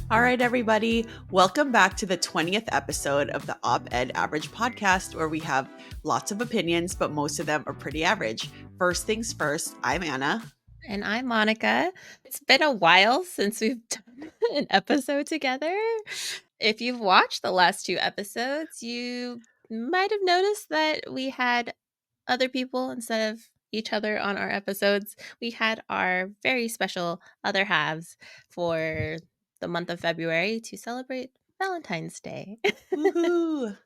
All right, everybody. Welcome back to the 20th episode of the Op-Ed Average podcast, where we have lots of opinions, but most of them are pretty average. First things first, I'm Anna. And I'm Monica. It's been a while since we've done an episode together. If you've watched the last two episodes, you might have noticed that we had other people instead of each other on our episodes. We had our very special other halves for the month of February to celebrate Valentine's Day. Woohoo!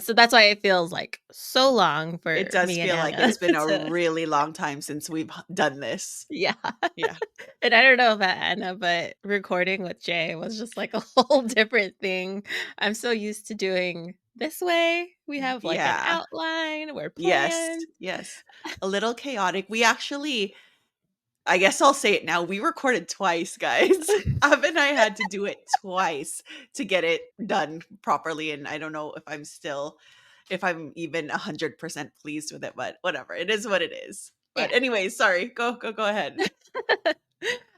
So that's why it feels like so long for It does me and feel like Anna it's been a to really long time since we've done this. Yeah. Yeah. And I don't know about Anna, but recording with Jay was just like a whole different thing. I'm so used to doing this way. We have like an Yeah. outline, we're Yes. planned. Yes. A little chaotic. We actually, I guess I'll say it now. We recorded twice, guys. Ev and I had to do it twice to get it done properly. And I don't know if I'm even 100% pleased with it, but whatever. It is what it is. But Yeah. anyways, sorry. Go ahead.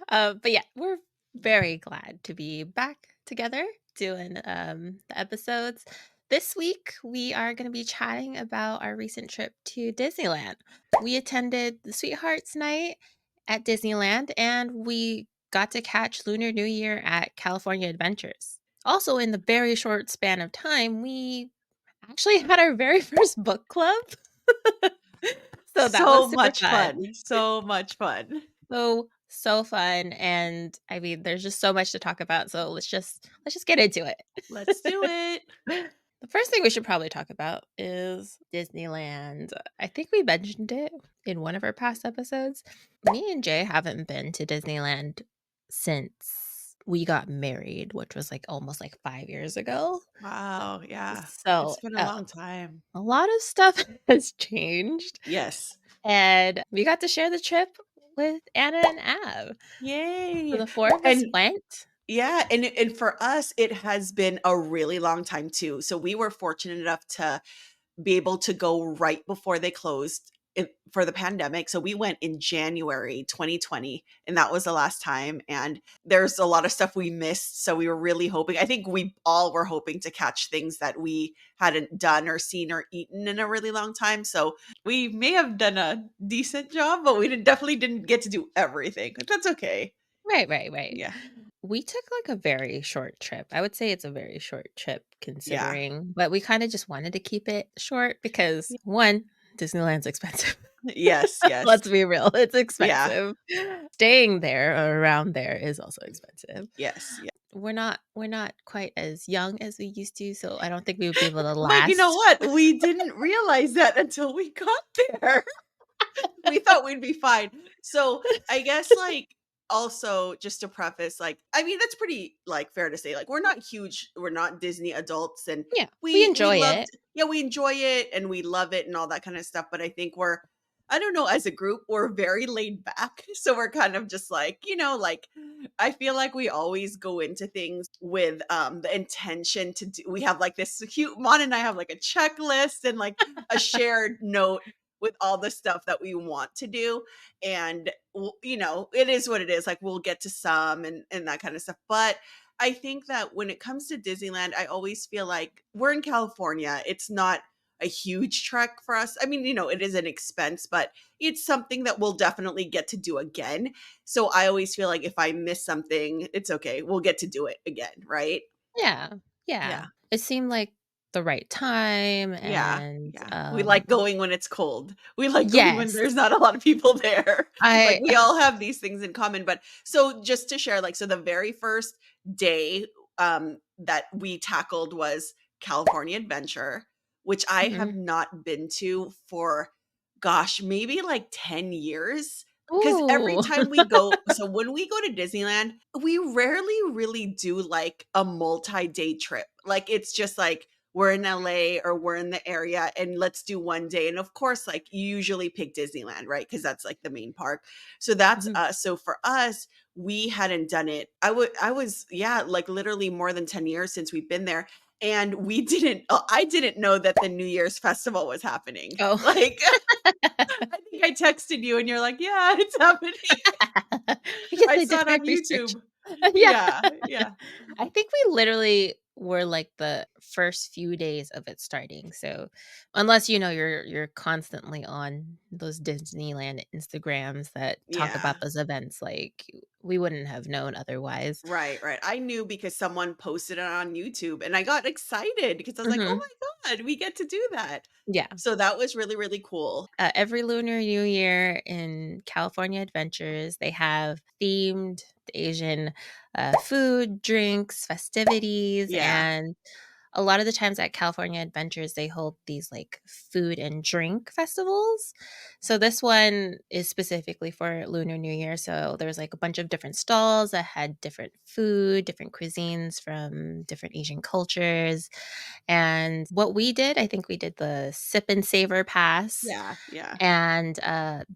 But yeah, we're very glad to be back together doing the episodes. This week, we are going to be chatting about our recent trip to Disneyland. We attended the Sweethearts Night at Disneyland, and we got to catch Lunar New Year at California Adventures. Also, in the very short span of time, we actually had our very first book club. So that So was super much fun. fun. So much fun. So fun, and I mean, there's just so much to talk about. So let's just get into it. Let's do it. The first thing we should probably talk about is Disneyland. I think we mentioned it in one of our past episodes. Me and Jay haven't been to Disneyland since we got married, which was like almost like 5 years ago. Wow. Yeah. So It's been a long time. a lot of stuff has changed, Yes. and we got to share the trip with Anna and Av. So Yay. the four of us And went. yeah, and for us, it has been a really long time too. So we were fortunate enough to be able to go right before they closed for the pandemic. So we went in January 2020, and that was the last time. And there's a lot of stuff we missed. So we were really hoping, I think we all were hoping to catch things that we hadn't done or seen or eaten in a really long time. So we may have done a decent job, but definitely didn't get to do everything. But that's okay. Right. Yeah. We took like a very short trip. I would say it's a very short trip Yeah. considering, but we kind of just wanted to keep it short because one, Disneyland's expensive. Yes, yes. Let's be real, it's Yeah. expensive. Staying there or around there is also expensive. Yes. Yeah. We're not quite as young as we used to, so I don't think we would be able to But you know last. what? We didn't realize that until we got there. We thought we'd be fine. So I guess also just to preface, I mean, that's pretty fair to say. Like we're not Disney adults, and Yeah, we we enjoy loved, it. yeah, we enjoy it and we love it and all that kind of stuff. But I think I don't know, as a group, we're very laid back. So we're kind of just I feel like we always go into things with the intention to do. We have like this cute Mon and I have like a checklist and like a shared note with all the stuff that we want to do. And it is what it is. Like we'll get to some and that kind of stuff. But I think that when it comes to Disneyland, I always feel like we're in California. It's not a huge trek for us. I mean, it is an expense, but it's something that we'll definitely get to do again. So I always feel like if I miss something, it's okay. We'll get to do it again, right? Yeah, Yeah. yeah. It seemed like the right time, Yeah. and Yeah. We like going when it's cold. We like going when yes, there's not a lot of people there. Like I we all have these things in common. But so just to share, so the very first day that we tackled was California Adventure, which I have Mhm. not been to for gosh, maybe like 10 years. Because every Ooh. time we go, so when we go to Disneyland, we rarely really do like a multi-day trip. Like it's just like we're in LA or we're in the area and let's do one day. And of course, like you usually pick Disneyland, right? Because that's like the main park. So that's Mhm. us. So for us, we hadn't done it. I was, yeah, like literally more than 10 years since we've been there. And I didn't know that the New Year's festival was happening. Oh. Like, I think I texted you and you're like, yeah, it's happening. Because I I saw did it my on research. YouTube. Yeah. Yeah, yeah. I think we literally were, like, the first few days of it starting, so unless, you're constantly on those Disneyland Instagrams that talk Yeah. about those events, like, we wouldn't have known otherwise. Right, right. I knew because someone posted it on YouTube and I got excited because I was like, "Oh Mhm. my god, we get to do that." Yeah. So that was really, really cool. Every Lunar New Year in California Adventures, they have themed Asian, food, drinks, festivities, Yeah. and a lot of the times at California Adventures, they hold these, like, food and drink festivals. So this one is specifically for Lunar New Year, so there's, like, a bunch of different stalls that had different food, different cuisines from different Asian cultures, and what we did, I think we did the Sip and Savor Pass, Yeah, yeah. and,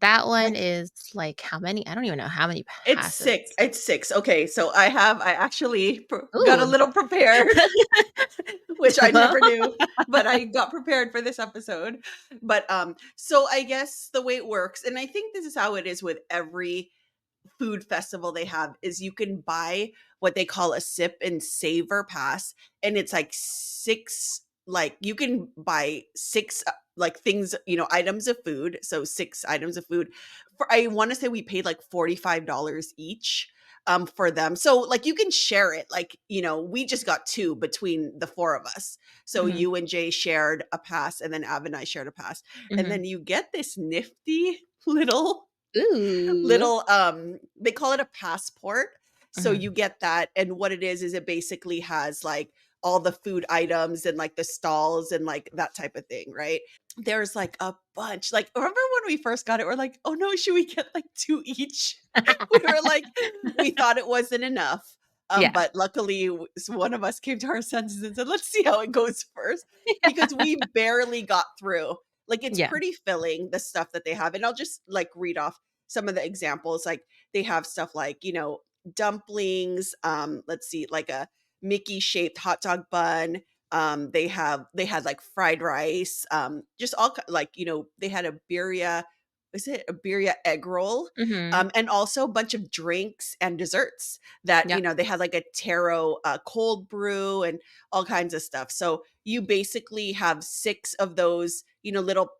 that one Like is, like, how many? I don't even know how many it's passes. 6. It's 6. Okay, so I actually got a Ooh. little prepared, which I never do, but I got prepared for this episode. But so I guess the way it works, and I think this is how it is with every food festival they have, is you can buy what they call a sip and savor pass, and it's like 6, like you can buy 6 like things, items of food, so 6 items of food. For I want to say we paid like $45 each for them. So like you can share it, like, we just got 2 between the 4 of us. So Mhm, you and Jay shared a pass and then Av and I shared a pass. And mhm. then you get this nifty little Ooh. little they call it a passport. So Mhm, you get that, and what it is it basically has like all the food items and like the stalls and like that type of thing, right? There's like a bunch. Like, remember when we first got it, we're like, "Oh no, should we get like 2 each?" We were like, we thought it wasn't enough. Yeah. But luckily one of us came to our senses and said, "Let's see how it goes first," because we barely got through. Like, it's Yeah. pretty filling, the stuff that they have. And I'll just like read off some of the examples. Like, they have stuff like, dumplings, let's see, like a Mickey shaped hot dog bun. They had like fried rice, just like, they had a birria, is it a birria egg roll? Mhm. And also a bunch of drinks and desserts that, Yep. they had like a taro cold brew and all kinds of stuff. So you basically have 6 of those,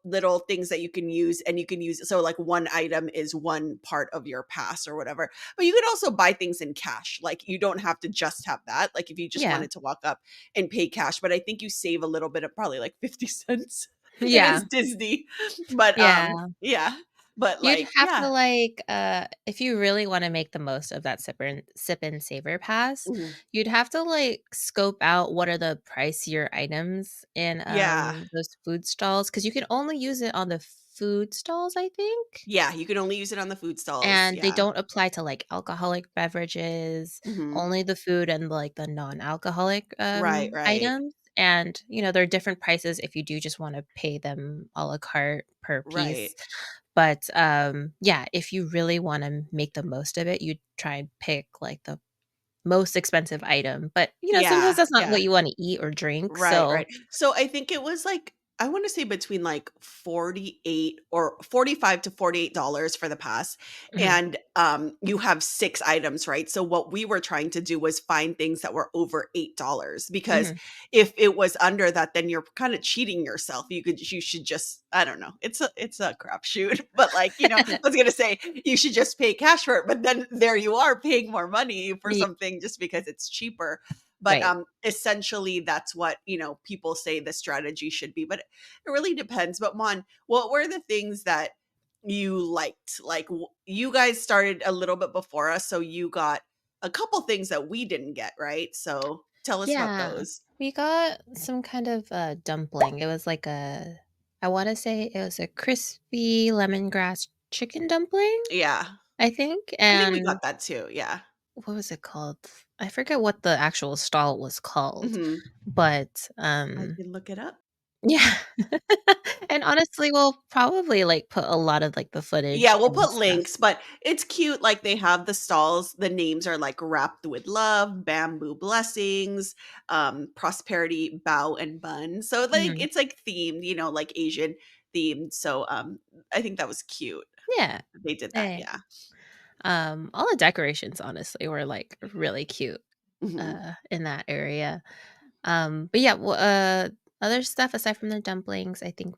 little things that you can use, and you can use, so like one item is one part of your pass or whatever. But you could also buy things in cash. Like, you don't have to just have that. Like, if you just Yeah. wanted to walk up and pay cash, but I think you save a little bit of probably like 50 cents. It is Yeah. Disney. But Yeah. yeah. But You'd like, have yeah. to, like, if you really wanna make the most of that sip and savor pass, Mhm. you'd have to, like, scope out what are the pricier items in, Yeah. those food stalls because you can only use it on the food stalls, I think? Yeah, you can only use it on the food stalls. And they Yeah. don't apply to, like, alcoholic beverages, Mhm. only the food and, like, the non-alcoholic, Right, right. items, and, there are different prices if you do just wanna pay them à la carte per Right. piece, but, yeah, if you really wanna make the most of it, you'd try and pick, like, the most expensive item, but, sometimes Yeah, that's not what yeah. you wanna eat or drink, Right, so right. So I think it was like, I want to say between like 48 or 45 to $48 for the pass. Mhm, And you have 6 items, right? So what we were trying to do was find things that were over $8, because mhm. if it was under that, then you're kind of cheating yourself. You should just, I don't know. It's a crapshoot. But like, I was gonna say you should just pay cash for it, but then there you are paying more money for Ye something just because it's cheaper. But right. essentially that's what, people say the strategy should be. But it really depends. But Mon, what were the things that you liked? Like, you guys started a little bit before us, so you got a couple things that we didn't get, right? So tell us about Yeah. those. We got some kind of, dumpling. It was like a I wanna say it was a crispy lemongrass chicken dumpling, Yeah, I think, I think we and got that too. Yeah. what was it called? I forget what the actual stall was called, Hmm. but, I can look it up. yeah. And honestly, we'll probably, like, put a lot of, like, the Yeah, footage we'll and put stuff. links, but it's cute, like, they have the stalls, the names are, like, "Wrapped with Love," "Bamboo Blessings," "Prosperity Bow and Bun," so, like, Mhm. it's, like, themed, like, Asian themed, so, I think that was cute. Yeah. They did that, Eh, yeah. All the decorations honestly were, like, really cute, Mhm. in that area. But yeah, other stuff aside from the dumplings, I think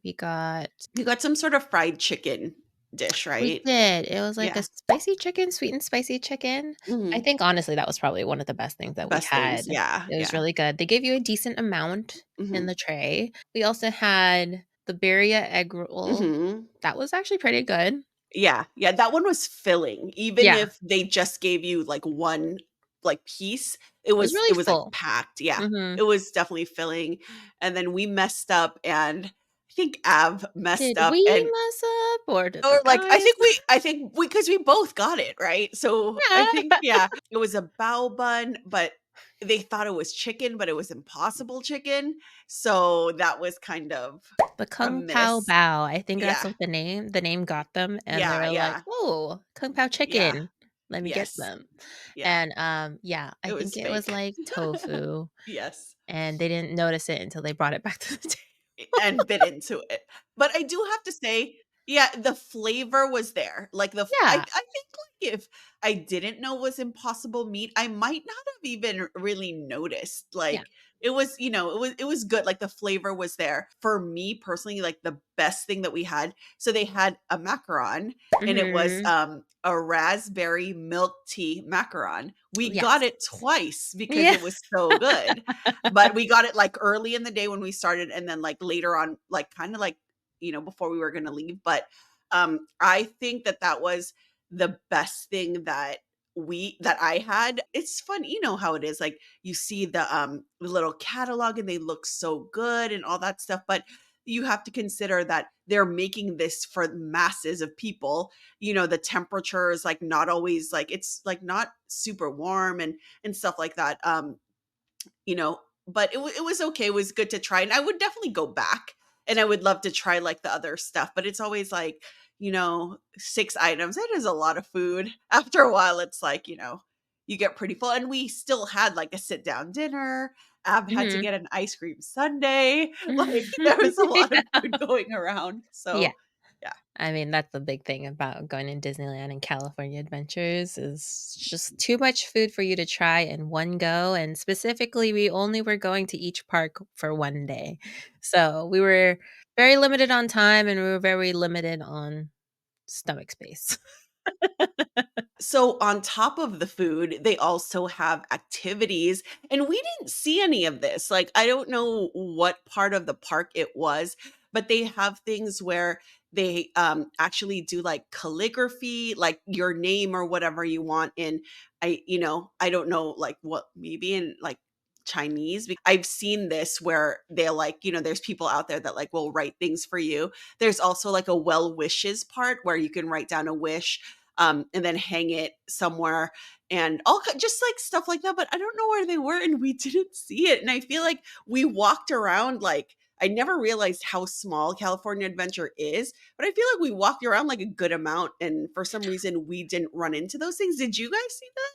You got some sort of fried chicken dish, we right? did. It was like a Yeah. spicy chicken, sweet and spicy chicken. I Mhm. think honestly that was probably one of the best things that we Best things. had. Yeah, It was yeah. really good. They gave you a decent amount in Mhm. the tray. We also had the birria egg roll. Mhm. That was actually pretty good. Yeah, yeah, that one was filling. Even Yeah, if they just gave you, like, one, like, piece, it was it really was, like, full. packed, yeah. Mhm. It was definitely filling, and then we messed up, and I think Av messed Did up, we and mess up or did the or, like, guys? I think we because we both got it, right? So, I think Yeah. yeah, it was a bao bun, but they thought it was chicken, but it was impossible chicken, so that was kind of The a Kung Pao miss. Bao, I think that's Yeah. what the name got them, and they Yeah, were like, yeah, "Oh, Kung Pao yeah. chicken. Let me get Yes. them." Yeah. And, yeah, I It think was it was fake. like tofu, Yes. and they didn't notice it until they brought it back to the table. And bit into it. But I do have to say, yeah, the flavor was there. Like I Yeah, think like if I didn't know it was impossible meat, I might not have even really noticed. yeah. Like it was good. Like the flavor was there. For me personally, like the best thing that we had. So they had a macaron and it was Mhm. a raspberry milk tea macaron. We got Yes. it twice because Yeah. it was so good. But we got it, like, early in the day when we started and then, like, later on, like, kinda like, before we were gonna leave, but, I think that that was the best thing that I had. It's fun, you know how it is, like, you see the little catalog and they look so good and all that stuff, but you have to consider that they're making this for masses of people. The temperature is, like, not always like it's, like, not super warm and stuff like that, you know, but it was okay, it was good to try, and I would definitely go back, and I would love to try, like, the other stuff, but it's always like, 6 items, it is a lot of food. After a while, it's like, you get pretty full, and we still had, like, a sit-down dinner. Ab had to Mhm. get an ice cream sundae, like, there was a lot of Yeah. food going around, Yeah. so, yeah. I mean, that's the big thing about going to Disneyland and California Adventures is just too much food for you to try in one go, and specifically, we only were going to each park for 1 day. So, we were very limited on time, and we were very limited on stomach space. So on top of the food, they also have activities, and we didn't see any of this. Like, I don't know what part of the park it was, but they have things where they actually do like calligraphy, like your name or whatever you want in I don't know like what maybe in like Chinese. I've seen this where they're like, there's people out there that like will write things for you. There's also like a well wishes part where you can write down a wish and then hang it somewhere and just like stuff like that. But I don't know where they were and we didn't see it. And I feel like we walked around like I never realized how small California Adventure is, but I feel like we walked around like a good amount. And for some reason, we didn't run into those things. Did you guys see that?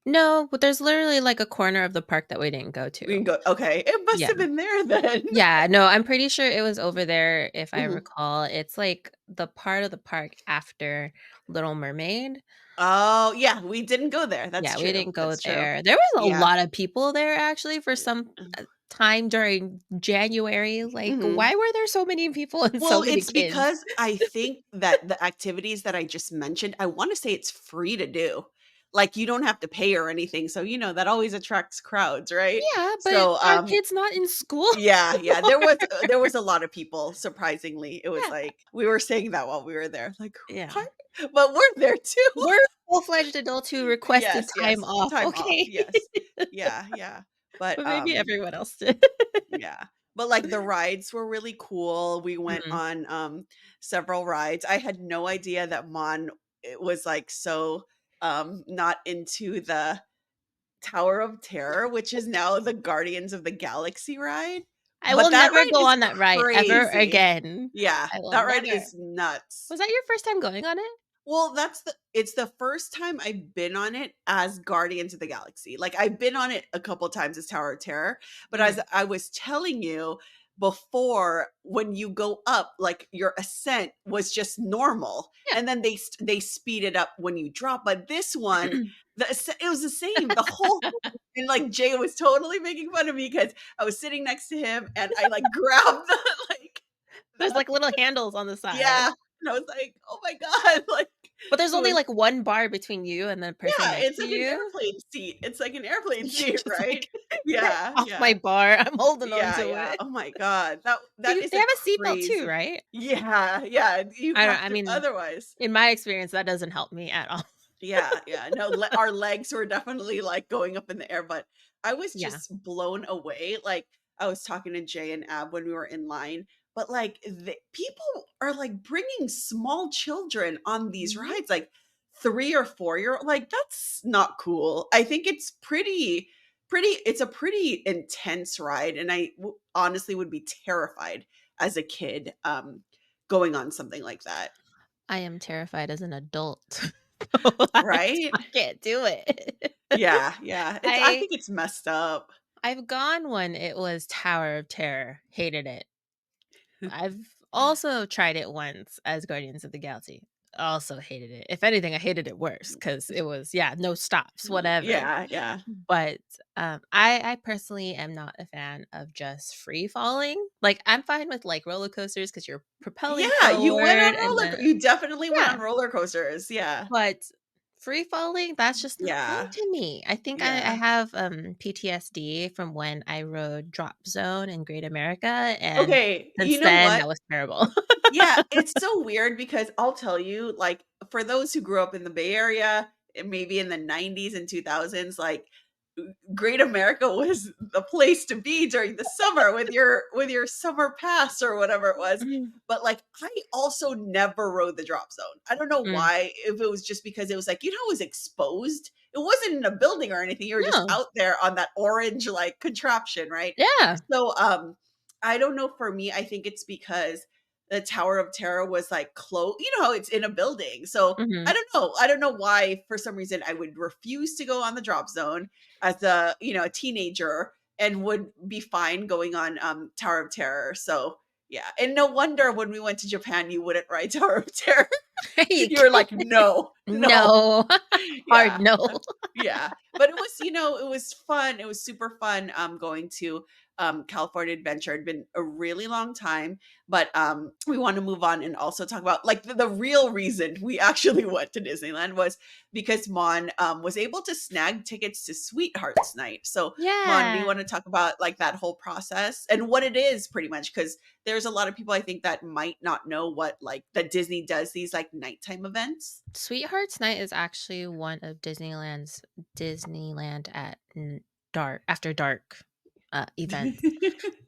No, but there's literally, like, a corner of the park that we didn't go We to. can go, okay. It must Yeah. have been there then. Yeah, no, I'm pretty sure it was over there, if I Mhm. recall. It's, like, the part of the park after Little Mermaid. Oh, yeah. We didn't go there. That's Yeah, we true. didn't go That's true. there. There was a Yeah. lot of people there actually for some, time during January, like, Mhm. why were there so many people and so Well, many it's kids? because I think that the activities that I just mentioned, I wanna say it's free to do. Like, you don't have to pay or anything, so, that always attracts crowds, right? Yeah, but So, our kids not in school yeah, yeah, anymore. there was a lot of people, surprisingly. It was Yeah, like we were saying that while we were there, like, yeah. "What?" But we're there too. We're full-fledged adults who requested Yes, time yes, off, time off, okay? yes. Yeah, yeah. But, But maybe everyone else did. yeah. But, like, the rides were really cool. We went Mhm. on, several rides. I had no idea that Mon it was, like, so, not into the Tower of Terror, which is now the Guardians of the Galaxy ride. I But will that never ride go is on that ride ever crazy. again. Yeah, I will that ride never. is nuts. Was that your first time going on it? Well, it's the first time I've been on it as Guardians of the Galaxy. Like, I've been on it a couple times as Tower of Terror, but as Mhm. I was telling you, before when you go up, like your ascent was just normal, Yeah. and then they speed it up when you drop. But this one, it was the same the whole thing. And like Jay was totally making fun of me because I was sitting next to him and I like grabbed the like There's, the like, little handles on the side. yeah, and I was like, "Oh my god," like, But there's it only, was like, 1 bar between you and the person yeah, next it's to like an you. airplane seat. It's like an airplane You're seat, just right? like, "Get Yeah, off my yeah. bar, I'm holding on Yeah, to yeah. it." Oh my god. That You is they a have a seatbelt too, crazy right? yeah, yeah, you I don't have I to mean, otherwise in my experience, that doesn't help me at all. yeah, yeah. No, our legs were definitely, like, going up in the air, but I was Yeah. just blown away, like, I was talking to Jay and Ab when we were in line, but, like, the people are, like, bringing small children on these Mhm. rides, like, 3 or 4-year like, that's not cool. I think it's it's a pretty intense ride, and honestly would be terrified as a kid, going on something like that, I am terrified as an adult. right? I can't do it. Yeah, yeah. I I think it's messed up. I've gone when it was Tower of Terror, hated it. I've also tried it once as Guardians of the Galaxy, also hated it. If anything, I hated it worse because it was yeah, no stops, whatever. Yeah, yeah. But, I personally am not a fan of just free falling. Like, I'm fine with, like, roller coasters because 'cause you're propelling Yeah, you went forward on and then you definitely went yeah, on roller coasters, yeah. but free falling, that's just not fun Yeah, to me. I think I yeah. have, PTSD from when I rode Drop Zone in Great America, and Okay, you since know then, what? that was terrible. Yeah, it's so weird because I'll tell you, like, for those who grew up in the Bay Area, maybe in the '90s and 2000s, like, Great America was the place to be during the summer with your summer pass or whatever it was. Mhm. But, like, I also never rode the drop zone. I don't know Mm. why, if it was just because it was like, it was exposed. It wasn't in a building or anything. You were just No. out there on that orange, like, contraption, right? Yeah. So, I don't know, for me, I think it's because the Tower of Terror was, like, you know how it's in a building. So, I Mhm. don't know. I don't know why, for some reason, I would refuse to go on the drop zone as a, a teenager and would be fine going on, Tower of Terror. So, yeah, and no wonder when we went to Japan, you wouldn't ride Tower of Terror. You You were can't like, "No, no." no. Hard Yeah, no. yeah, but it was, it was fun. It was super fun, going to, California Adventure. It'd been a really long time, but, we want to move on and also talk about, like, the real reason we actually went to Disneyland was because Mon, was able to snag tickets to Sweethearts Night. So, Mon, do you Yeah. wanna talk about, like, that whole process and what it is pretty much? Because there's a lot of people I think that might not know that Disney does these, like, nighttime events. Sweethearts Night is actually one of Disneyland at dark after dark, events.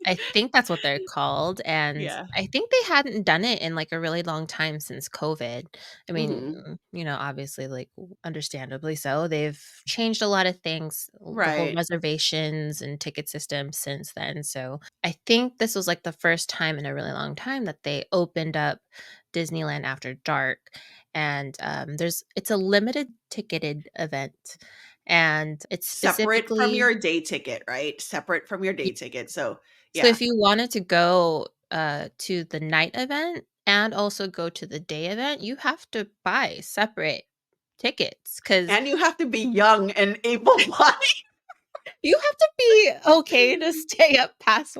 I think that's what they're called, and Yeah. I think they hadn't done it in, like, a really long time since COVID. I mean, Mhm. obviously, like, understandably so, they've changed a lot of things, the whole Right. reservations and ticket system since then, so I think this was, like, the first time in a really long time that they opened up Disneyland After Dark, and, it's a limited ticketed event, and it's Separate from specifically your day ticket, right? Separate from your day ticket, so so yeah. if you wanted to go, to the night event and also go to the day event, you have to buy separate tickets because And you have to be young and able-bodied. you have to be okay to stay up past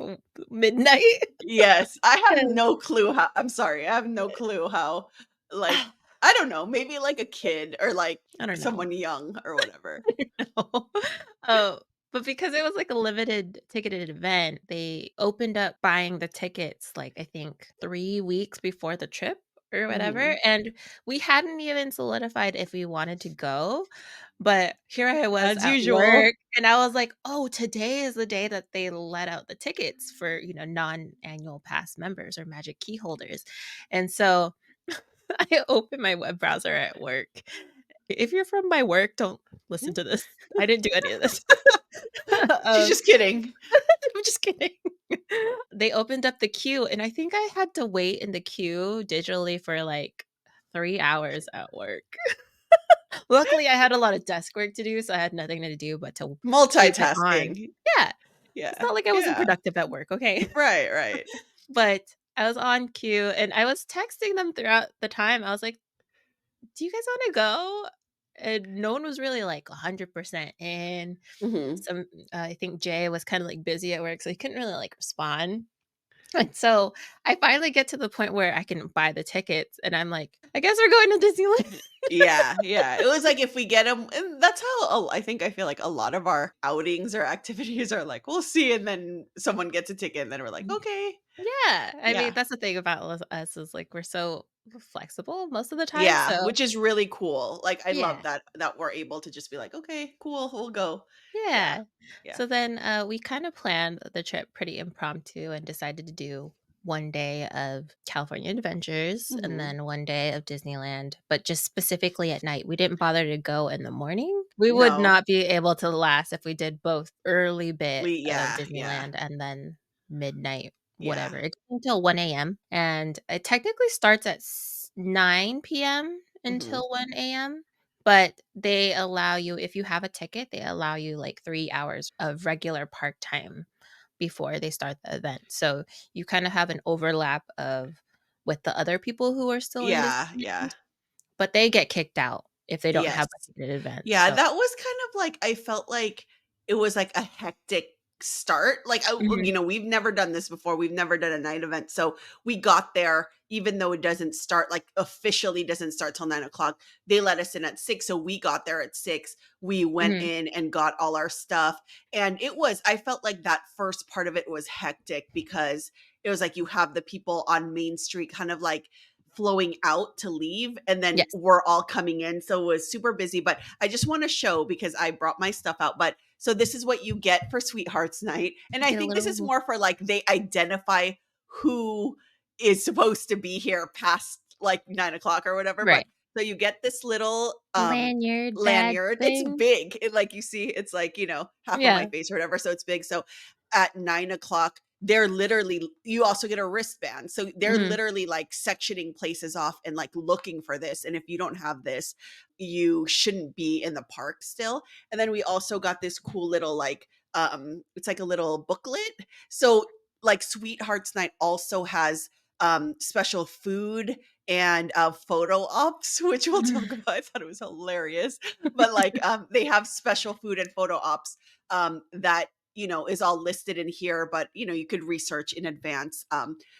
midnight. Yes, I have 'Cause no clue how I'm sorry, I have no clue how, like, I don't know, maybe like a kid or, like, I don't know. someone young or whatever. No. Oh, but because it was, like, a limited ticketed event, they opened up buying the tickets, like, I think 3 weeks before the trip or whatever, Mhm. and we hadn't even solidified if we wanted to go, but here I was As at usual. work, and I was like, "Oh, today is the day that they let out the tickets for, non-annual pass members or magic key holders," and so I opened my web browser at work. If you're from my work, don't listen to this. I didn't do any of this. She's Um, just kidding. I'm just kidding. They opened up the queue, and I think I had to wait in the queue digitally for, like, 3 hours at work. Luckily, I had a lot of desk work to do, so I had nothing to do but to keep it on. Multitasking. Yeah. It's Yeah. not like I wasn't Yeah. productive at work, okay? Right, right. But I was on cue and I was texting them throughout the time. I was like, "Do you guys wanna go?" And no one was really, like, 100% in. Mhm. Some I think Jay was kinda, like, busy at work, so he couldn't really, like, respond. And so I finally get to the point where I can buy the tickets, and I'm like, "I guess we're going to Disneyland." Yeah, yeah. It was like if we get them, and that's how I feel like a lot of our outings or activities are like, "We'll see," and then someone gets a ticket, and then we're like, "Okay." Yeah, I mean, Yeah. that's the thing about us is, like, we're so flexible most of the time, Yeah, so which is really cool. Like, I love yeah. that we're able to just be like, "Okay, cool, we'll go." Yeah. Yeah. Yeah. So then, we kinda planned the trip pretty impromptu and decided to do 1 day of California Adventures and Mhm. then 1 day of Disneyland, but just specifically at night. We didn't bother to go in the morning. We would No. not be able to last if we did both early bit We of yeah, yeah, Disneyland and then midnight, yeah. whatever. It's until 1 AM, and it technically starts at 9 PM Mhm. until 1 AM. But they allow you if you have a ticket, they allow you, like, 3 hours of regular park time before they start the event. So, you kinda have an overlap of with the other people who are still in Yeah, yeah. Disneyland, but they get kicked out if they don't Yes. have a ticketed event, Yeah, so that was kind of like I felt like it was like a hectic start. Like, Mhm, we've never done this before. We've never done a night event. So we got there, even though it doesn't start, like officially doesn't start till 9 o'clock. They let us in at 6. So we got there at 6. We went mhm, in and got all our stuff. And I felt like that first part of it was hectic because it was like you have the people on Main Street kind of like flowing out to leave, and then yes, we're all coming in, so it was super busy. But I just want to show, because I brought my stuff out, but so this is what you get for Sweethearts Night, and I get a think this is little more for like they identify who is supposed to be here past like 9 o'clock or whatever. But right. so you get this little Lanyard badge lanyard. It's thing. big, like you see it's like half of my Yeah, face or whatever, so it's big. So at 9 o'clock, they're literally, you also get a wristband. So they're mhm, literally like sectioning places off and like looking for this. And if you don't have this, you shouldn't be in the park still. And then we also got this cool little like it's like a little booklet. So like Sweethearts Night also has special food and photo ops, which we'll talk mhm. about. I thought it was hilarious. But like they have special food and photo ops that is all listed in here, but you could research in advance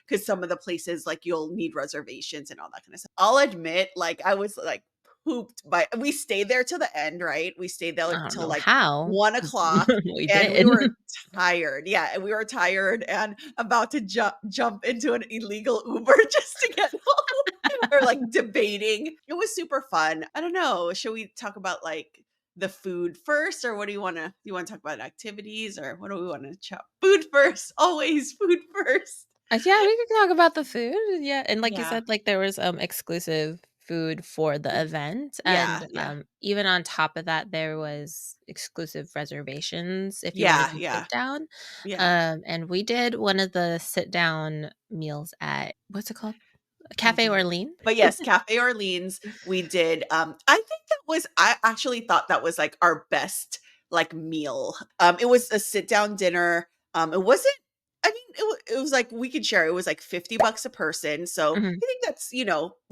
because some of the places like you'll need reservations and all that kind of stuff. I'll admit, like I was like pooped by we stayed there till the end, right? We stayed there I don't till know like how. 1 o'clock, We and we did. were tired. Yeah, and we were tired and about to jump into an illegal Uber just to get home. Or like debating. It was super fun. I don't know. Should we talk about like the food first, or what do you want to talk about activities, or what do we want to chop? Food first, always food first. Yeah, we could talk about the food, yeah, and like you Yeah. said, like, there was, exclusive food for the event, Yeah, and, yeah. even on top of that, there was exclusive reservations if you wanna Yeah, do yeah, sit down, yeah. and we did one of the sit down meals at what's it called? Oh Cafe goodness. Orleans? But yes, Cafe Orleans, we did, I think I actually thought that was, like, our best, like, meal. It was a sit-down dinner, it wasn't I mean, it was, like, we could share, it was, like, $50 a person, so Mhm. I think that's,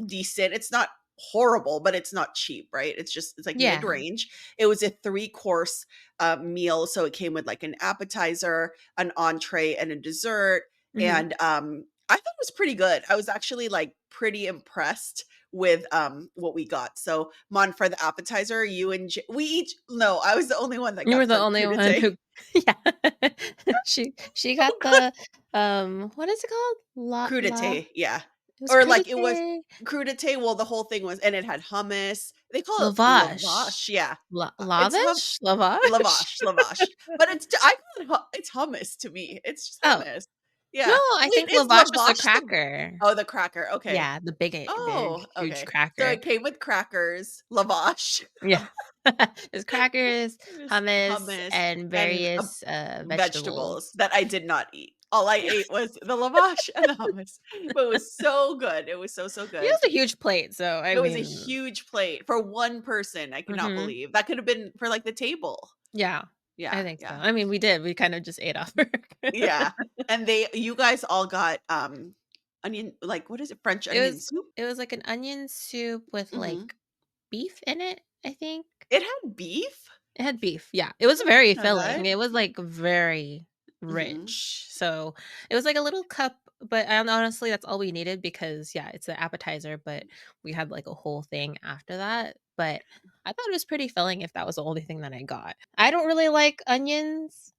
decent. It's not horrible, but it's not cheap, right? It's, like, Yeah. mid-range. It was a three-course, meal, so it came with, like, an appetizer, an entree, and a dessert, Mhm. and, I thought it was pretty good. I was actually, like, pretty impressed with, what we got. So, Mon, for the appetizer, you and J we each no, I was the only one that You were got the the only one crudité. who yeah. She got the, what is it called? La Crudité, yeah. it was Or, like, it was crudité. crudité, well, the whole thing was, and it had hummus. They call it Lavash. lavash, yeah. It's Lavish? Lavash? lavash, but I call it it's hummus to me. It's just Oh, hummus. no, Yeah. I Wait, think is lavash was the lavash the cracker. oh, the cracker, okay. Yeah, big, Oh, huge okay. So cracker. it came with crackers, lavash, Yeah. There's crackers, there's hummus, hummus, and and, various, vegetables vegetables. that I did not eat. All I ate was the lavash and the hummus, but it was so good. It was so, so It good. was a huge plate, so, I It was a mean huge plate for one person. I cannot mhm. believe. That could have been for, like, the table. Yeah. I Yeah, think so. yeah. I mean, we did. We kind of just ate off her. Yeah, and you guys all got, onion like, what is it? French It onion was soup? it was like an onion soup with, Mhm. like, beef in it, I think. It had beef? It had beef, yeah. It was I very didn't know filling. that. It was, like, very Mhm. rich. So, it was like a little cup, but, honestly, that's all we needed because, yeah, it's an appetizer, but we had, like, a whole thing after that. But I thought it was pretty filling if that was the only thing that I got. I don't really like onions,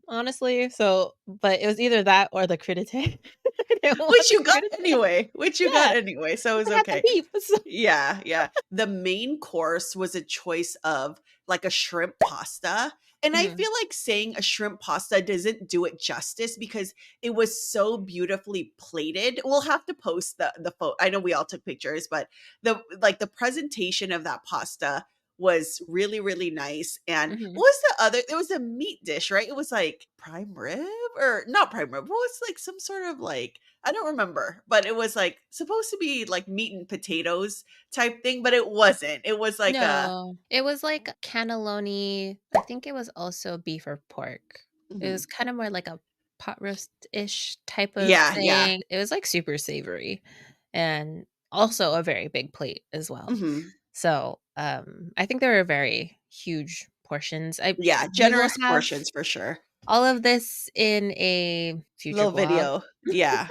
honestly, so but it was either that or the crudité. I didn't want Which the you got crudité. anyway, which you got Yeah, anyway, so it but was I had the okay. beef, so Yeah, yeah. The main course was a choice of, like, a shrimp pasta, and I Mhm, feel like saying a shrimp pasta doesn't do it justice because it was so beautifully plated. We'll have to post the photo. I know we all took pictures, but the presentation of that pasta was really, really nice, and mhm. what was the other there was a meat dish, right? It was, like, prime rib? Or not prime rib, what was, like, some sort of, like I don't remember, but it was, like, supposed to be, like, meat and potatoes type thing, but it wasn't. It was like a No, it was like cannelloni. I think it was also beef or pork. It was Mhm. kind of more like a pot roast-ish type of Yeah, yeah. thing. It was, like, super savory and also a very big plate as well. Mhm. So, I think there were very huge portions. I Yeah, We will generous have portions for sure. all of this in a future Little vlog. video. Yeah,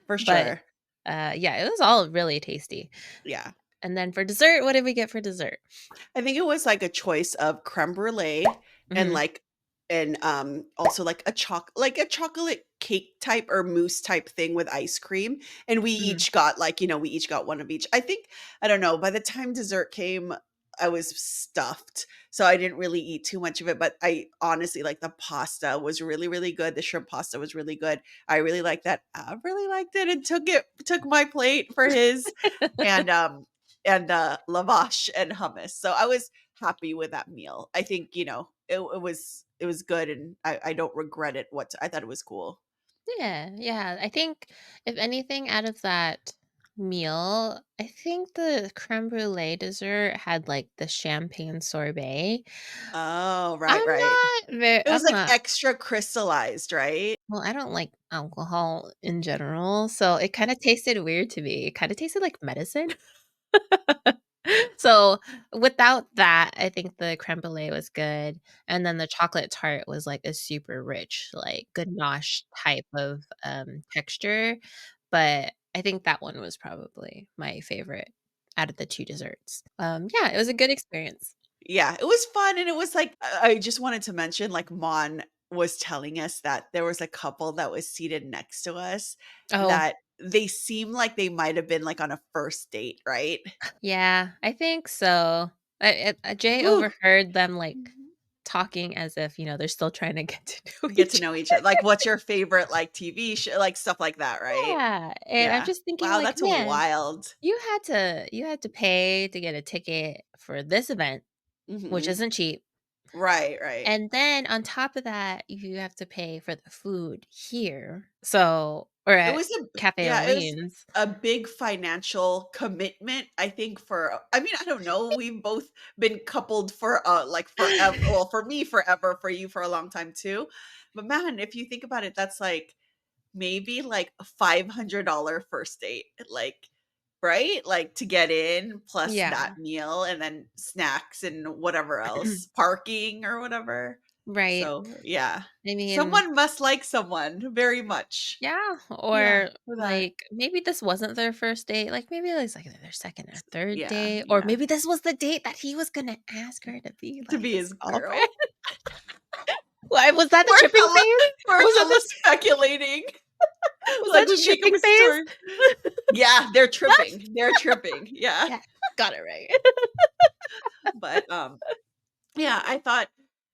for But, sure. yeah, it was all really tasty. Yeah. And then for dessert, what did we get for dessert? I think it was like a choice of crème brûlée and Mhm, like also like a chocolate cake type or mousse type thing with ice cream, and we mhm. each got like, we each got one of each. I think I don't know, by the time dessert came, I was stuffed, so I didn't really eat too much of it, but I honestly like the pasta was really, really good. The shrimp pasta was really good. I really liked that. I really liked it and took my plate for his and lavash and hummus. So I was happy with that meal. I think, it was good and I don't regret it I thought it was cool. Yeah, yeah. I think if anything out of that meal, I think the crème brûlée dessert had, like, the champagne sorbet. Oh, right, right. It was I'm like not extra crystallized, right? well, I don't like alcohol in general, so it kinda tasted weird to me. It kinda tasted like medicine. So, without that, I think the crème brûlée was good, and then the chocolate tart was, like, a super rich, like, ganache type of, texture, but I think that one was probably my favorite out of the 2 desserts. Yeah, it was a good experience. Yeah, it was fun and it was like I just wanted to mention like Mon was telling us that there was a couple that was seated next to us Oh, that they seemed like they might have been like on a first date, right? yeah, I think so. Jay Whew. overheard them, like, talking as if, they're still trying to get to know Get to each know other. each other. Like, what's your favorite, like, TV show like, stuff like that, right? Yeah, and I'm Yeah. just thinking Wow, like, that's "Man, wild. you had to pay to get a ticket for this event, which Mhm. isn't cheap, Right, right. and then on top of that, you have to pay for the food here, so or It at was a Cafe yeah, it was Orleans." a big financial commitment, I think I mean, I don't know, we've both been coupled for, like, forever well, for me, forever, for you, for a long time too. But man, if you think about it, that's, like, maybe, like, a $500 first date, like, right? Like, to get in, plus that Yeah. meal, and then snacks and whatever else, parking or whatever. Right. So, yeah. I mean, Someone must like someone very much. yeah, Yeah, or, for that. like, maybe this wasn't their first date, like, maybe it was, like, their second or third Yeah, date, or yeah. maybe this was the date that he was gonna ask her to be, To like, be his his girlfriend. girl? Why was that the We're tripping hella phase? we're Was that hella the speculating. was Like, that we make up shipping a phase? story. Yeah, they're tripping, yeah. Yeah, got it right. But, yeah, I thought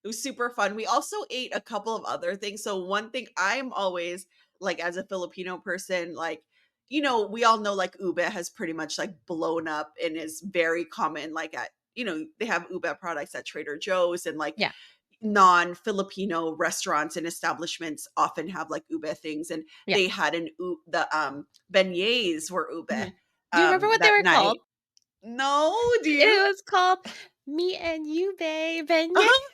it was super fun. We also ate a couple of other things. So one thing I'm always like as a Filipino person, like, we all know like ube has pretty much like blown up and is very common like they have ube products at Trader Joe's and like Yeah, non-Filipino restaurants and establishments often have like ube things and yeah, they had the beignets were ube mhm. Do you remember what they that were called? night. No, do you? It was called "Me and You, Babe, and yeah." Uh-huh.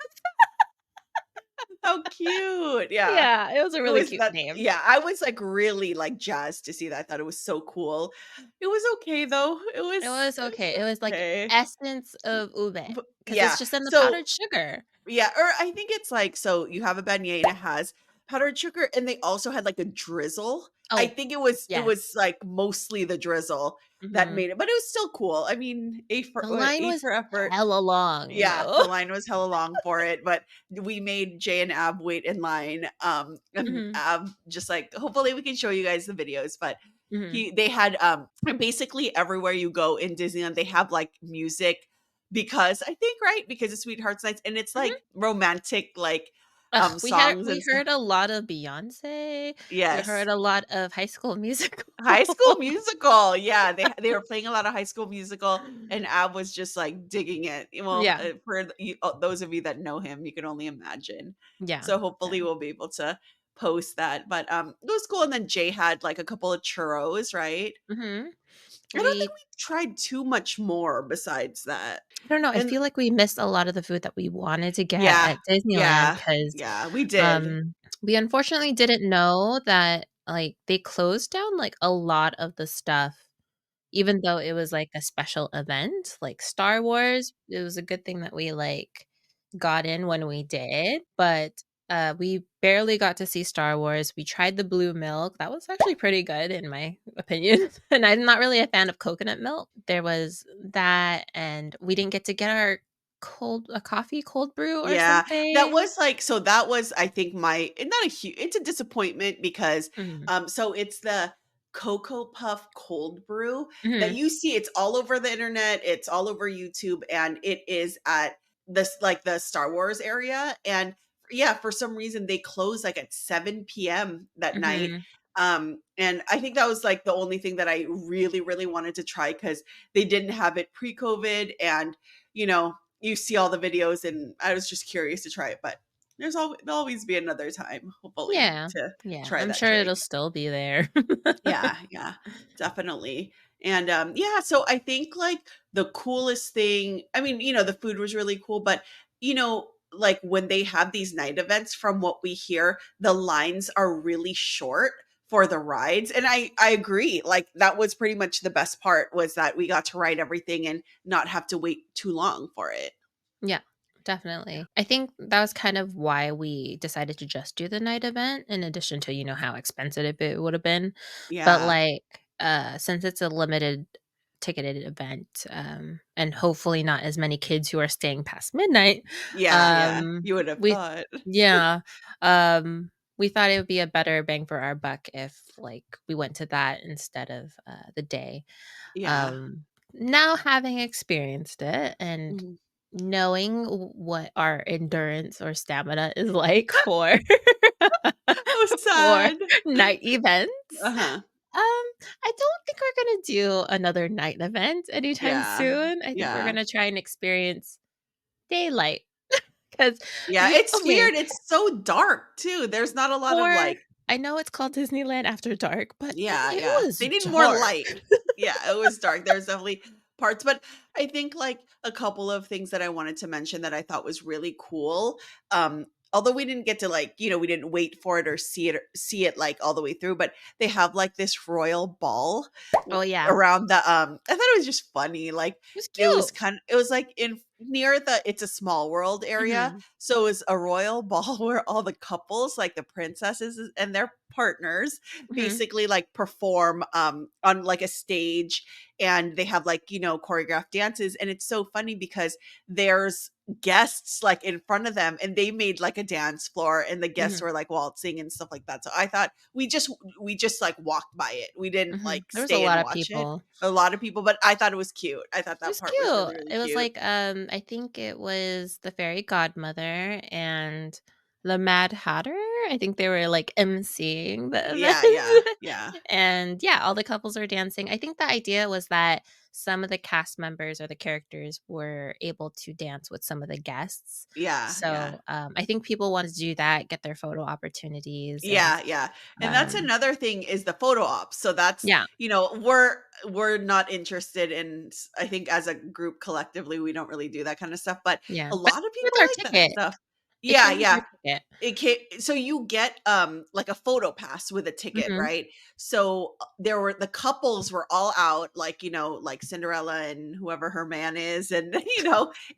How cute. Yeah. Yeah, it was a It really was cute that name. yeah, I was, like, really, like, jazzed to see that. I thought it was so cool. It was okay, though. It was It was okay. It was like okay. essence of ube because it's Yeah. just in the So powdered sugar. yeah, or I think it's like so you have a beignet and it has powdered sugar, and they also had, like, a drizzle. I Oh, think it was, yes. like, mostly the drizzle that Mhm. made it, but it was still cool. I mean, The line A was for effort. hella long, Yeah, though. the line was hella long for it, but we made Jay and Ab wait in line, and Mhm, Ab just, like hopefully we can show you guys the videos, but mhm, they had, basically everywhere you go in Disneyland, they have, like, music because I think, right? Because it's Sweethearts Nights, and it's, mhm. like, romantic, like, Ugh, songs we and stuff. heard a lot of Beyoncé, we Yes. heard a lot of High School Musical. High School Musical, yeah, they were playing a lot of High School Musical, and Ab was just, like, digging it. Well, Yeah, for those of you that know him, you can only imagine. yeah, So, yeah. hopefully, we'll be able to post that, but, it was cool, and then Jay had, like, a couple of churros, right? Mhm. I don't think We we tried too much more besides that, I don't know, I and feel like we missed a lot of the food that we wanted to get yeah, at Disneyland yeah, 'cause, yeah, we did. we unfortunately didn't know that, like, they closed down, like, a lot of the stuff, even though it was, like, a special event, like Star Wars, it was a good thing that we, like, got in when we did, but, we barely got to see Star Wars. We tried the blue milk, that was actually pretty good in my opinion, and I'm not really a fan of coconut milk. There was that, and we didn't get to get our coffee cold brew or Yeah, that something. was like so that was, I think, my not a huge it's a disappointment because, Mhm. so it's the Cocoa Puff cold brew that Mhm. you see, it's all over the internet, it's all over YouTube, and it is at this like, the Star Wars area, and yeah, for some reason, they close, like, at 7 p.m. that night, Mhm. and I think that was, like, the only thing that I really, really wanted to try because they didn't have it pre-COVID, and, you know, you see all the videos and I was just curious to try it, but there'll always be another time, hopefully, Yeah. to Yeah, try I'm that sure treat. it'll still be there. Yeah, yeah, definitely. And yeah, so I think like the coolest thing, I mean, the food was really cool, but like when they have these night events, from what we hear, the lines are really short for the rides. And I agree. Like that was pretty much the best part was that we got to ride everything and not have to wait too long for it. Yeah, definitely. I think that was kind of why we decided to just do the night event in addition to, how expensive it would have been. But Yeah. like since it's a limited ticketed event and hopefully not as many kids who are staying past midnight, Yeah, yeah. um You would have we thought. yeah, we thought it would be a better bang for our buck if like we went to that instead of the day. Yeah. Um, Now having experienced it and Mhm. knowing what our endurance or stamina is like for How for sad. night events, Uh-huh. I don't think we're gonna do another night event anytime Yeah. soon. I think we're Yeah. gonna try and experience daylight because Yeah, you it's okay, weird, it's so dark too, there's not a lot of, for like I know it's called Disneyland After Dark, but yeah, it yeah. was They need more dark. light. Yeah, it was dark. There's definitely parts, but I think like a couple of things that I wanted to mention that I thought was really cool. Although we didn't get to like, we didn't wait for it or see it like all the way through, but they have like this royal ball Oh, yeah. around the I thought it was just funny. Like It was it was cute. it was like in near the It's a Small World area. Mhm, So it was a royal ball where all the couples, like the princesses and their partners, mhm, basically like perform on like a stage, and they have like choreographed dances, and it's so funny because there's guests like in front of them, and they made like a dance floor, and the guests mhm. were like waltzing and stuff like that. So I thought we just like walked by it, we didn't Mhm. like There was a stay and lot of watch it. people. A lot of people, but I thought it was cute. I thought It that was part was really, cute. really It was cute. like, I think it was the fairy godmother and the Mad Hatter. I think they were, like, emceeing the Yeah, yeah, event. yeah, And, yeah, all the couples were dancing. I think the idea was that some of the cast members or the characters were able to dance with some of the guests. yeah, yeah. So, I think people wanted to do that, get their photo opportunities, and, Yeah, yeah. And that's um another thing is the photo ops. So that's, yeah, we're not interested in I think as a group collectively we don't really do that kind of stuff, but yeah. a But lot of with people our like that ticket stuff. It Yeah, came with yeah. your ticket. It ca so you get, like, a photo pass with a ticket, Mhm. right? So, there were the couples were all out, like, like Cinderella and whoever her man is, and,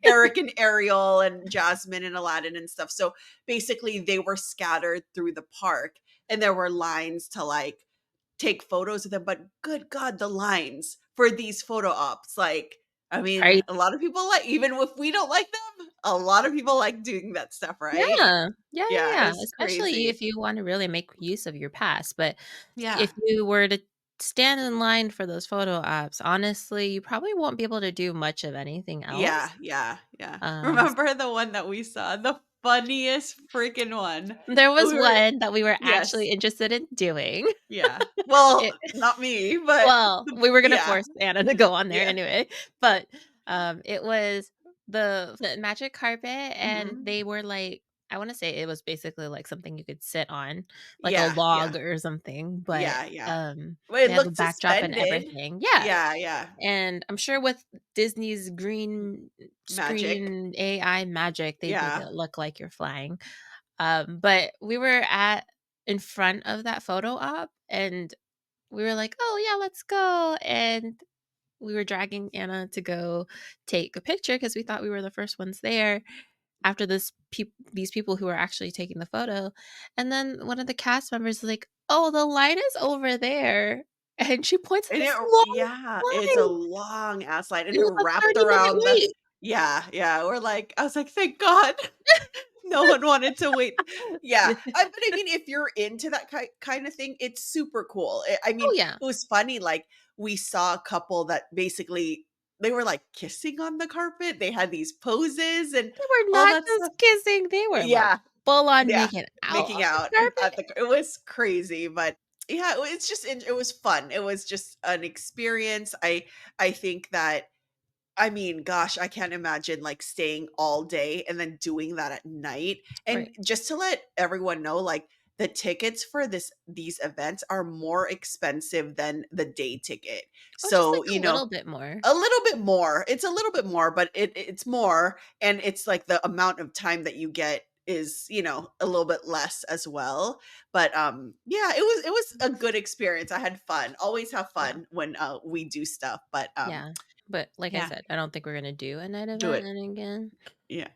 Eric and Ariel and Jasmine and Aladdin and stuff. So, basically, they were scattered through the park, and there were lines to, like, take photos of them, but good God, the lines for these photo ops, like, I mean, Right. a lot of people like even if we don't like them, a lot of people like doing that stuff, right? Yeah. Yeah, yeah, Yeah, yeah, it's especially crazy. if you wanna really make use of your pass, but if Yeah. you were to stand in line for those photo ops, honestly, you probably won't be able to do much of anything Yeah, else. yeah, yeah. S Remember the one that we saw? The funniest freaking one. There was We were one that we were Yes, actually interested in doing. yeah. Well, It not me, but Well, we were gonna yeah, force Anna to go on there yeah. anyway, but, it was the magic carpet, and Mhm. they were like I wanna say it was basically like something you could sit on, like a Yeah, yeah, log or something, but, yeah, yeah. Well, it they had the looked backdrop and suspended. everything. Yeah, Yeah, yeah. and I'm sure with Disney's green Magic. screen AI magic, they'd make Yeah. it look like you're flying. But we were at in front of that photo op, and we were like, "Oh, yeah, let's go," and we were dragging Anna to go take a picture because we thought we were the first ones there after these people who were actually taking the photo, and then one of the cast members is like, "Oh, the line is over there," and she points at And this long yeah, it's a line. long ass line, and It it was a wrapped 30-minute around the wait. Yeah, yeah, I was like, "Thank God." No one wanted to wait. Yeah, but I mean, if you're into that kind of thing, it's super cool. I mean, Oh, yeah. it was funny, like, we saw a couple that basically they were, like, kissing on the carpet, they had these poses and They were all not that just stuff. kissing, they were, like, Yeah, full on yeah, making out making on the out carpet. at the it was crazy, but yeah, it's just it was fun. It was just an experience. I think that I mean, gosh, I can't imagine, like, staying all day and then doing that at night, and Right. just to let everyone know, like, the tickets for these events are more expensive than the day ticket. Oh, just, So, like, a little bit more. a little bit more. It's a little bit more, but it's more, and it's like the amount of time that you get is, a little bit less as well. But yeah, it was a good experience. I had fun. Always have Yeah. fun when we do stuff. But Yeah. But like I yeah, said, I don't think we're gonna do a night do event it. and again. Yeah.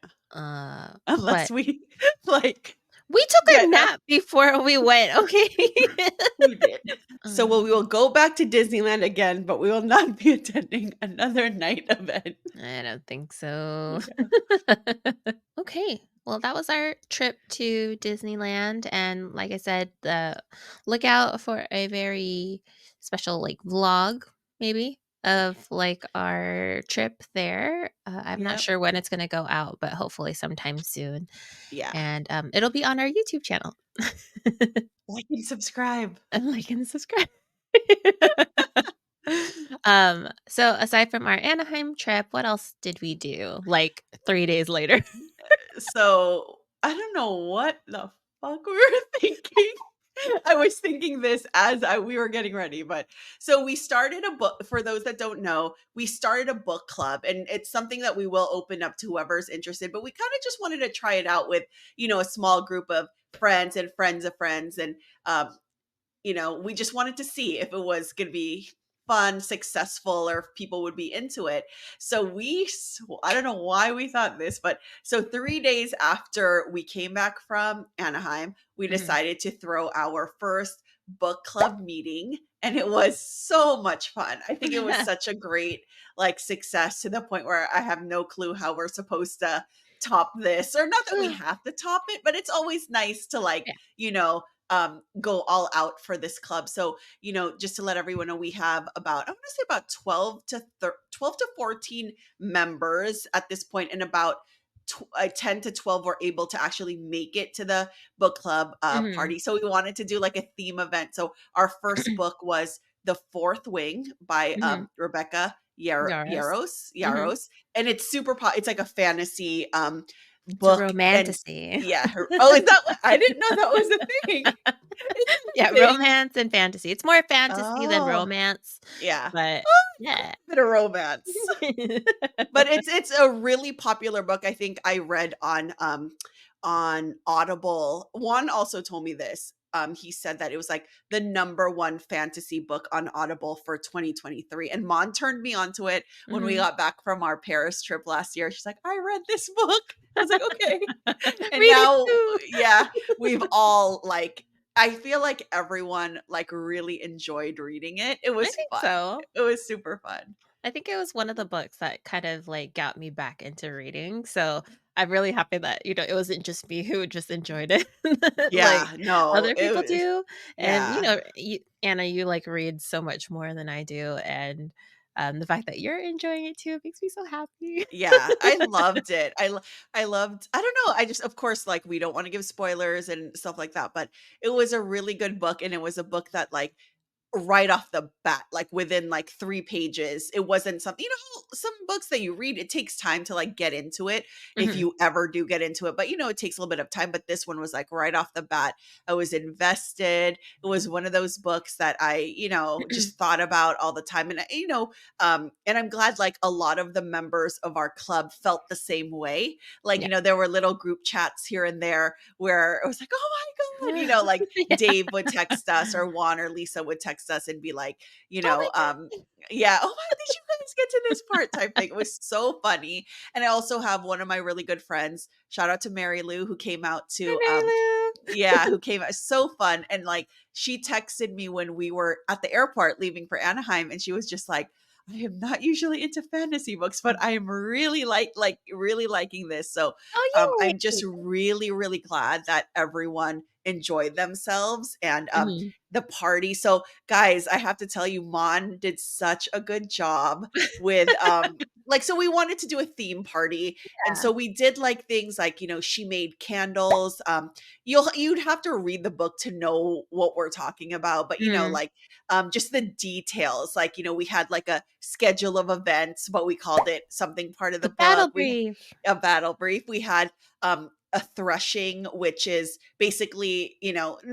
But Unless we like we took a get nap before we went, okay? we did. So we Um, will go back to Disneyland again, but we will not be attending another night event. I don't think so. Yeah. Okay. Well, that was our trip to Disneyland, and like I said, look out for a very special like vlog, maybe of like our trip there. I'm not Yep. sure when it's gonna go out, but hopefully sometime soon. Yeah. And it'll be on our YouTube channel. Like and subscribe. And like and subscribe. So aside from our Anaheim trip, what else did we do? Like 3 days later. So, I don't know what the fuck we were thinking. I was thinking this as we were getting ready, but so we started a book for those that don't know, we started a book club and it's something that we will open up to whoever's interested, but we kind of just wanted to try it out with, a small group of friends and friends of friends and um we just wanted to see if it was going to be fun, successful, or if people would be into it. So I don't know why we thought this, but so 3 days after we came back from Anaheim, we Mhm. decided to throw our first book club meeting. And it was so much fun. I think it was such a great like success to the point where I have no clue how we're supposed to top this or not that we have to top it, but it's always nice to like, Yeah. you know, go all out for this club. So, just to let everyone know, we have about, I want to say about 12 to 14 members at this point, and about 10 to 12 were able to actually make it to the book club Mhm. party. So we wanted to do like a theme event. So our first book was The Fourth Wing by Mhm. Rebecca Yaros. Mhm. Yaros. And it's it's like a fantasy It's a book. And romantasy. yeah, is that what I didn't know that was a thing. It's Yeah, a thing. romance and fantasy. It's more fantasy than Oh, romance, yeah. but Oh, yeah. bit of romance. But it's a really popular book. I think I read on on Audible. One also told me this. He said that it was like the number one fantasy book on Audible for 2023. And Mon turned me onto it when we Mhm. got back from our Paris trip last year. She's like, I read this book. I was like, okay. And Read it now, too. yeah, we've all like, I feel like everyone like really enjoyed reading it. It I was think fun. so. It was super fun. I think it was one of the books that kind of, like, got me back into reading, so I'm really happy that, it wasn't just me who just enjoyed it, like, Yeah, no, other it people was, do, and, yeah. Anna, you, like, read so much more than I do, and, the fact that you're enjoying it too makes me so happy. Yeah, I loved it. I loved I don't know, I just of course, like, we don't wanna give spoilers and stuff like that, but it was a really good book, and it was a book that, like, right off the bat, like, within, like, 3 pages, it wasn't something how some books that you read, it takes time to, like, get into it, if Mhm. you ever do get into it, but, it takes a little bit of time, but this one was, like, right off the bat, I was invested. It was one of those books that I, just thought about all the time, and, and I'm glad, like, a lot of the members of our club felt the same way. Like, Yeah. there were little group chats here and there where it was like, "Oh my god," like Yeah. Dave would text us or Juan or Lisa would text us and be like, Oh my god. yeah, "Oh my, did you guys get to this part?" type thing. It was so funny. And I also have one of my really good friends, shout out to Mary Lou, who came out Hi, to Mary Lou. yeah, who came out so fun. And like she texted me when we were at the airport leaving for Anaheim, and she was just like, I am not usually into fantasy books, but I am really really liking this. So Oh, I'm just yay. really, really glad that everyone enjoyed themselves and Mhm. the party. So guys, I have to tell you, Mon did such a good job with like so we wanted to do a theme party. And Yeah. so we did like things like, she made candles. You'd have to read the book to know what we're talking about, but Mhm. like just the details, like we had like a schedule of events, but we called it something part of the The book. battle We brief. a battle brief. We had a threshing, which is basically,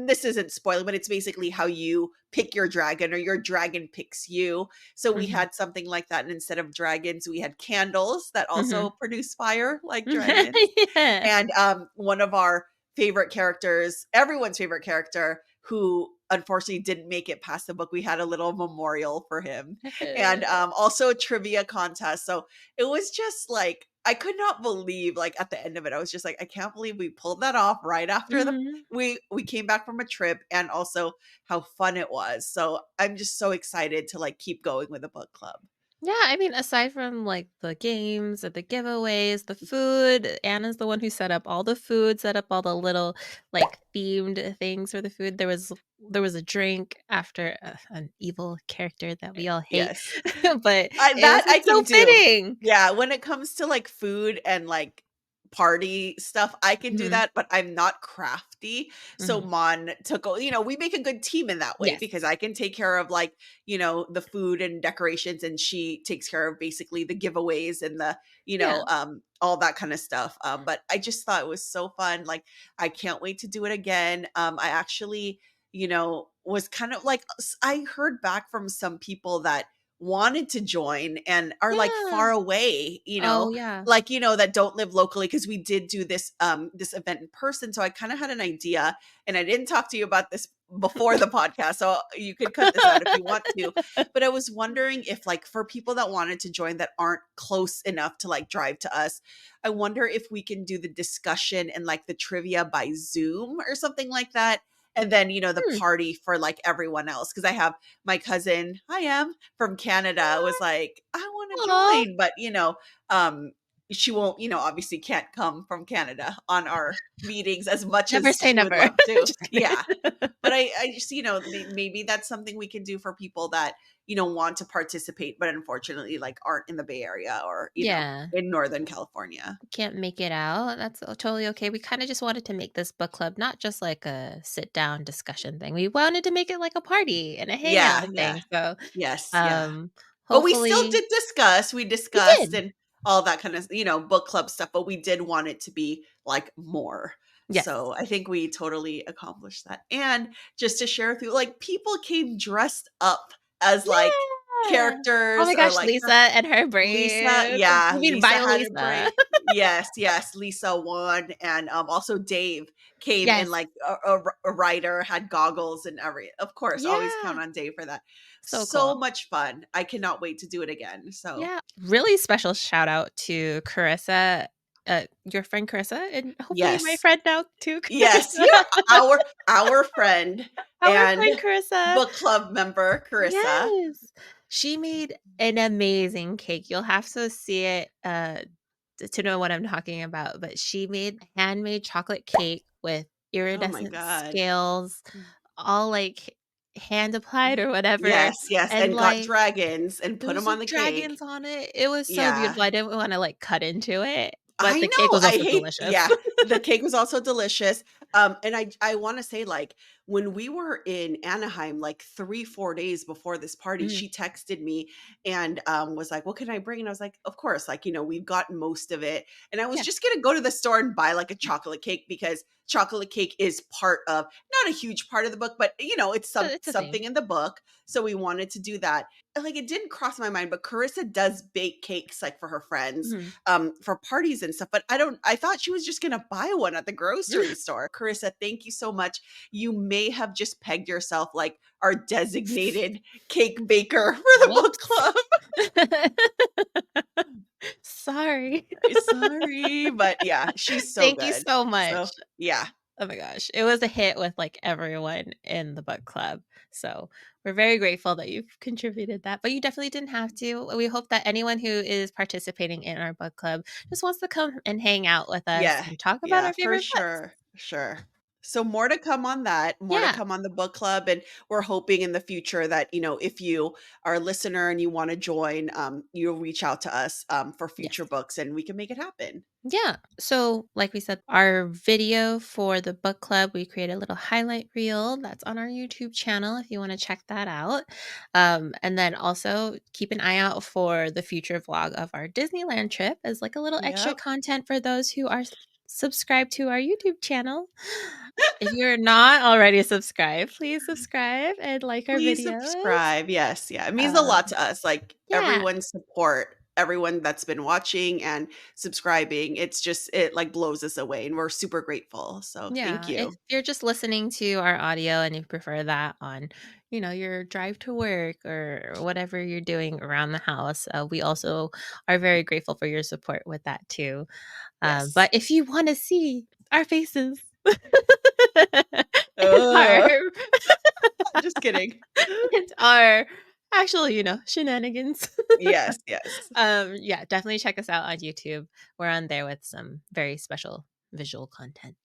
this isn't spoiling, but it's basically how you pick your dragon or your dragon picks you. So we Mhm. had something like that. And instead of dragons, we had candles that also Mhm. produce fire like dragons. Yeah. And one of our favorite characters, everyone's favorite character, who unfortunately didn't make it past the book, we had a little memorial for him. And also a trivia contest. So it was just like I could not believe, like, at the end of it, I was just like, "I can't believe we pulled that off right after the Mhm. we came back from a trip," and also how fun it was. So, I'm just so excited to, like, keep going with the book club. Yeah, I mean, aside from, like, the games or the giveaways, the food, Anna's the one who set up all the food, set up all the little, like, themed things for the food. There was a drink after, an evil character that we all hate, Yes. but I it was that I just can so do. fitting. Yeah, when it comes to, like, food and, like, party stuff, I can do Mhm, that, but I'm not crafty. So mhm. Mon took o we make a good team in that way Yes. because I can take care of, like, the food and decorations, and she takes care of basically the giveaways and the, Yeah. all that kinda stuff. But I just thought it was so fun, like, I can't wait to do it again. I actually, was kind of like I heard back from some people that wanted to join and are like Yeah. far away, Oh, yeah. like, that don't live locally because we did do this event in person. So I kind of had an idea, and I didn't talk to you about this before the podcast. So you could cut this out if you want to. But I was wondering if like for people that wanted to join that aren't close enough to like drive to us, I wonder if we can do the discussion and like the trivia by Zoom or something like that. And then, the Hmm. party for like everyone else. Cause I have my cousin, I am from Canada, was like, I want to Aw. join, but um, she won't, obviously can't come from Canada on our meetings as much Never as say she would never. love to. Just Yeah. kidding. But I just, maybe that's something we can do for people that, want to participate, but unfortunately like aren't in the Bay Area or, Yeah. in Northern California. Can't make it out. That's totally okay. We kind of just wanted to make this book club not just like a sit down discussion thing. We wanted to make it like a party and a hangout Yeah. Yeah. thing. So, Yes. Yeah. um, But we still hopefully did discuss. We we discussed did. and all that kind of, book club stuff, but we did want it to be like more. Yes. So I think we totally accomplished that. And just to share with you, like people came dressed up as like Yeah. Oh characters my or gosh, like Lisa and her Lisa, braid. yeah, You mean Lisa Bio had a Lisa. braid. Yes, yes, Lisa won, and, also Dave came in Yes. like a writer, had goggles and of course, always count Yeah. on Dave for that. So So cool. much fun. I cannot wait to do it again, so Yeah. Really special shout out to Carissa, your friend Carissa, and hopefully my yes. friend now too, Yes, yeah, Carissa. our friend Our and friend Carissa. book club member, Carissa. Yes. She made an amazing cake. You'll have to see it, to know what I'm talking about, but she made handmade chocolate cake with Oh my iridescent god. scales, all, like, hand applied or whatever, Yes, yes, and, and got like, dragons and there put was, them on like, the cake. dragons on it. It was so Yeah. beautiful. I didn't wanna, like, cut into it, but I the cake know, was I also hate delicious. yeah, the cake was also delicious, and I wanna say, like, when we were in Anaheim, like, 3, 4 days before this party, Mhm. she texted me and, was like, "What can I bring?" And I was like, "Of course, like, we've gotten most of it," and I was Yeah. just gonna go to the store and buy, like, a chocolate cake because chocolate cake is part of not a huge part of the book, but, it's It's a thing. something in the book, so we wanted to do that. And, like, it didn't cross my mind, but Carissa does bake cakes, like, for her friends, Mhm. for parties and stuff, but I thought she was just gonna buy one at the grocery store. Carissa, thank you so much. You may have just pegged yourself like our designated cake baker for the book Whoops. club. Sorry. Sorry, but yeah, she's so Thank you good. so much. So, yeah. Oh my gosh. It was a hit with, like, everyone in the book club. So, we're very grateful that you've contributed that, but you definitely didn't have to. We hope that anyone who is participating in our book club just wants to come and hang out with us Yeah, and talk about yeah, our for favorite books. sure, sure. So more to come on that, more to Yeah. come on the book club, and we're hoping in the future that, if you are a listener and you wanna join, you'll reach out to us, for Yes. future books and we can make it happen. Yeah. So, like we said, our video for the book club, we create a little highlight reel that's on our YouTube channel if you want to check that out. And then also keep an eye out for the future vlog of our Disneyland trip as like a little extra Yep. content for those who are subscribed to our YouTube channel. If you're not already subscribed, please subscribe and like our Please videos. subscribe. Yes, yeah. It means a Um, lot to us, like, yeah. everyone's support, everyone that's been watching and subscribing, it, like, blows us away, and we're super grateful, so thank Yeah, if you. you're just listening to our audio and you prefer that on, your drive to work or whatever you're doing around the house, we also are very grateful for your support with that too. Yes. But if you want to see our faces and our Ugh, just kidding. and our actual, shenanigans, Yes, yes. yeah, definitely check us out on YouTube. We're on there with some very special visual content.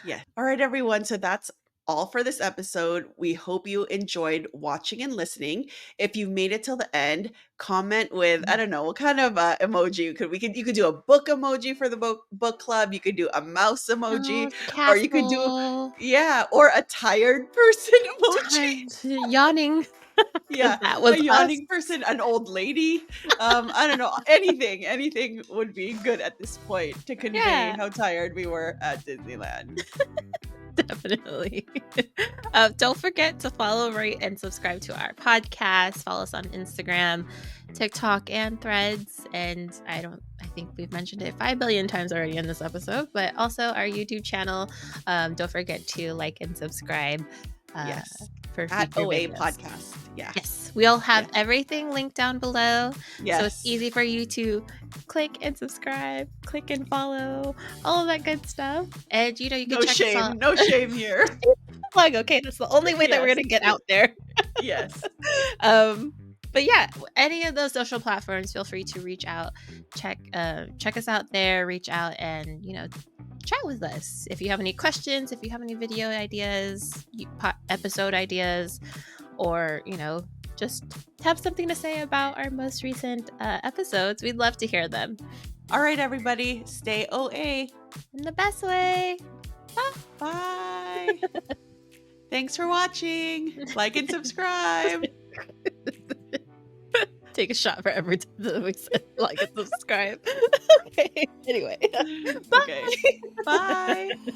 Yeah. Alright, everyone, so that's all for this episode. We hope you enjoyed watching and listening. If you made it till the end, comment with, I don't know, what kind of, emoji you could do a book emoji for the book club, you could do a mouse emoji, Oh, or you could do castle. yeah, or a tired person emoji. Time to yawning because Yeah, that a was us. yawning person, an old lady, I don't know, anything would be good at this point to convey Yeah, how tired we were at Disneyland. definitely. Don't forget to follow, rate, and subscribe to our podcast. Follow us on Instagram, TikTok, and Threads. And I think we've mentioned it 5 billion times already in this episode, but also our YouTube channel. Don't forget to like and subscribe uh, Yes. for At future OA videos. Podcast. Yeah. Yes, we'll have Yes. everything linked down below. So it's Yes. easy for you to click and subscribe, click and follow, all of that good stuff. And you can No check us out. shame. No shame here. Plug, okay? That's the only way that we're Yes. gonna get out there. Yes. um but yeah, any of those social platforms, feel free to reach out, check us out there, reach out and chat with us. If you have any questions, if you have any video ideas, episode ideas, or just have something to say about our most recent episodes, we'd love to hear them All right, everybody. Stay OA. in the best way. Bye. Thanks for watching. Like and subscribe. Take a shot for every time that we said like and subscribe. Okay, anyway. Okay. Bye. Bye.